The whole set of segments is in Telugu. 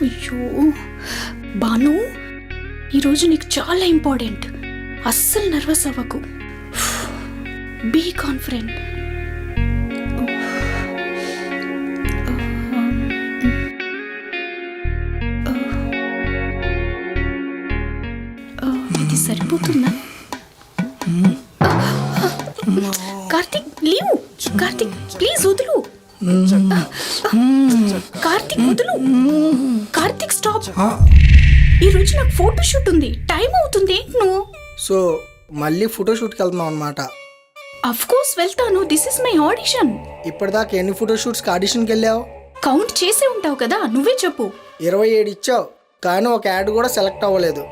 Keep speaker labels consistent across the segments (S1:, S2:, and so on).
S1: అయ్యో బాను, ఈరోజు నీకు చాలా ఇంపార్టెంట్. అస్సలు నర్వస్ అవ్వకు. Be confident. ఇది సరిపోతుందా? కార్తిక్ లీవ్. కార్తిక్ ప్లీజ్ వదులు. కార్తిక్ వదులు. కార్తిక్ స్టాప్. ఈ రోజు నాకు ఫోటోషూట్ ఉంది, టైం అవుతుంది. నువ్వు
S2: సో మళ్ళీ ఫోటోషూట్కి వెళ్తున్నావు అనమాట?
S1: అఫ్ కోర్స్ వెళ్తాను. This is my audition.
S2: ఇప్పటిదాకా ఎన్ని ఫోటోషూట్స్కి ఆడిషన్కి వెళ్ళావు?
S1: కౌంట్ చేసే ఉంటావు కదా, నువ్వే చెప్పు.
S2: 27 ఇచ్చావు, కానీ ఒక యాడ్ కూడా సెలెక్ట్ అవ్వలేదు.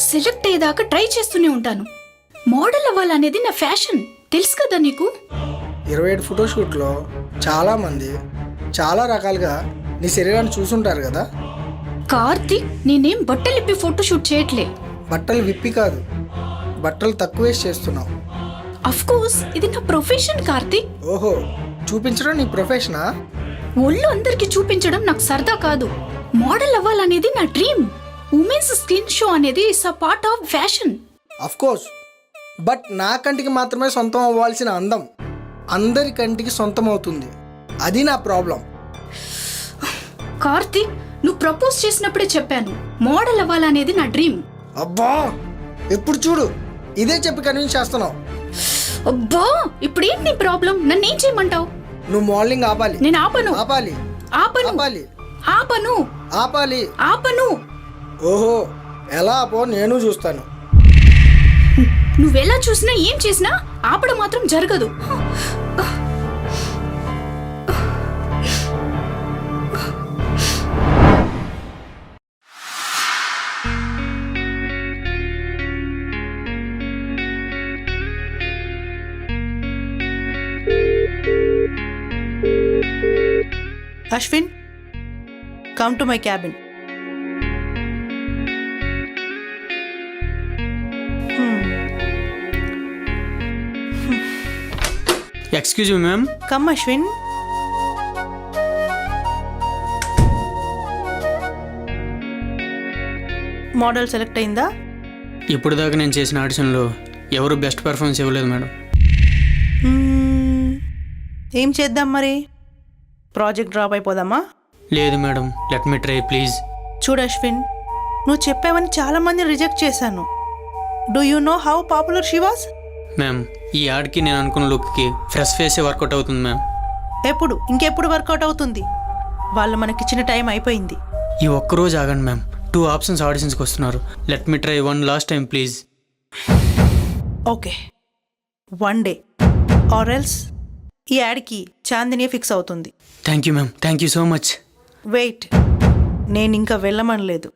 S1: సెలెక్ట్ అయ్యేదాకా ట్రై చేస్తూనే ఉంటాను. మోడల్ అవ్వాలనేది నా ఫ్యాషన్, తెలుసు కదా నీకు.
S2: 27 ఫోటోషూట్లో చాలామంది చాలా రకాలుగా నీ శరీరాన్ని చూసుంటారు కదా.
S1: కార్తిక్, నేనేం బట్టలు ఇప్పి ఫోటోషూట్ చేయట్లే.
S2: బట్టలు విప్పి కాదు, బట్టలు తక్కువ వేసి చేస్తున్నావు.
S1: అఫ్ కోర్స్ ఇది నా ప్రొఫెషన్ కార్తిక్.
S2: ఓహో, చూపించడం నీ ప్రొఫెషనా?
S1: ఒళ్ళు అందరికి చూపించడం నాకు సరదా కాదు. మోడల్ అవ్వాలనేది నా డ్రీమ్. ఉమెన్స్ స్కిన్ షో అనేది is a part of fashion.
S2: Of course, but నా కంటికి మాత్రమే సొంతం అవ్వాల్సిన అందం అందరి కంటికి సొంతం అవుతుంది. అది నా ప్రాబ్లం.
S1: కార్తిక్, నువ్వు ప్రపోజ్ చేసినప్పుడే చెప్పాను, మోడల్ అవ్వాలనేది నా డ్రీమ్.
S2: అబ్బా, ఎప్పుడు చూడు ఇదే చెప్పి కన్విన్స్ చేస్తున్నావు.
S1: అబ్బా, ఇప్పుడు ఏంటి నీ ప్రాబ్లం? నన్ను ఏం చేయమంటావు?
S2: నువ్వు మోడలింగ్ ఆపాలి.
S1: నేను ఆపను.
S2: ఆపాలి.
S1: ఆపను.
S2: ఆపాలి.
S1: ఆపను.
S2: ఆపాలి.
S1: ఆపను.
S2: ఓహో, ఎలా ఆపో నేను చూస్తాను.
S1: నువ్వెలా చూసినా ఏం చేసినా ఆపడం మాత్రం జరగదు.
S3: Ashwin, come to my cabin.
S4: Excuse me, ma'am.
S3: Come, Ashwin. Model select అయిందా?
S4: ఇప్పుడు దాకా నేను చేసిన ఆడిషన్లో ఎవరు బెస్ట్ పెర్ఫార్మెన్స్ ఇవ్వలేదు మేడం.
S3: ఏం చేద్దాం మరి? ప్రాజెక్ట్ డ్రాప్ అయిపోదామా?
S4: లేదు madam, let me try please.
S3: చూడు అశ్విన్, నువ్వు చెప్పావని చాలామంది రిజెక్ట్ చేశాను. Do you know how popular she was?
S4: Ma'am, ఈ యాడ్కి నేను అనుకున్న లుక్కి ఫ్రెష్ ఫేసే వర్కౌట్ అవుతుంది మ్యామ్.
S3: ఎప్పుడు ఇంకెప్పుడు వర్కౌట్ అవుతుంది? వాళ్ళు మనకిచ్చిన టైం అయిపోయింది.
S4: ఈ ఒక్కరోజు ఆగండి మ్యామ్, 2 ఆప్షన్స్ ఆడిషన్స్కి వస్తున్నారు. Let me try one last time please.
S3: Okay, 1 day or else ఈ యాడ్కి చాందినే ఫిక్స్ అవుతుంది.
S4: Thank you ma'am, thank you so much.
S3: Wait, నేను ఇంకా వెళ్ళమనలేదు.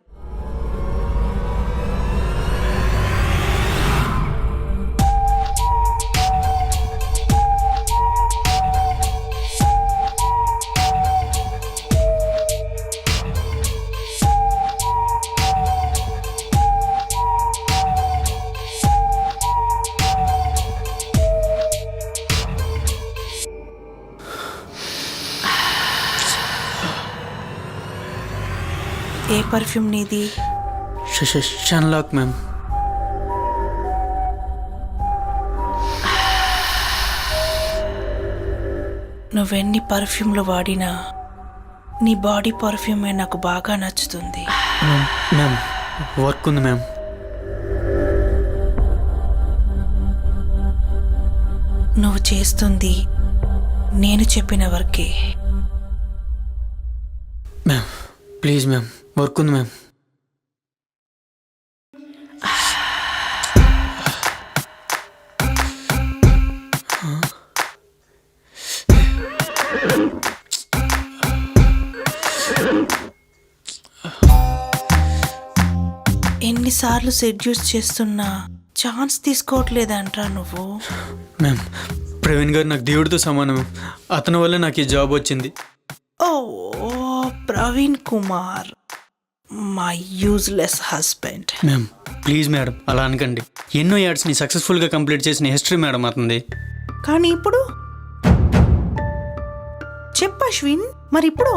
S3: ఏ పర్ఫ్యూమ్ నీది?
S4: షన్లాక్ మ్యామ్.
S3: నువ్వెన్ని పర్ఫ్యూమ్లు వాడినా నీ బాడీ పర్ఫ్యూమే నాకు బాగా నచ్చుతుంది.
S4: మ్యామ్, వర్క్ ఉంది మ్యామ్.
S3: నువ్వు చేస్తుంది నేను చెప్పిన వర్కే.
S4: మ్యామ్ ప్లీజ్ మ్యామ్, వర్క్ ఉంది మ్యామ్.
S3: ఎన్నిసార్లు సెడ్యూస్ చేస్తున్నా ఛాన్స్ తీసుకోవట్లేదంట్రా నువ్వు.
S4: మ్యామ్, ప్రవీణ్ గారు నాకు దేవుడితో సమానం. అతని వల్ల నాకు ఈ జాబ్ వచ్చింది.
S3: Oh Praveen Kumar, my useless husband.
S4: Ma'am please madam, అలా అనకండి. ఎన్నో యాడ్స్ని సక్సెస్ఫుల్గా కంప్లీట్ చేసిన హిస్టరీ మేడం అతనిది.
S3: కానీ ఇప్పుడు చెప్పు అశ్విన్, మరి ఇప్పుడు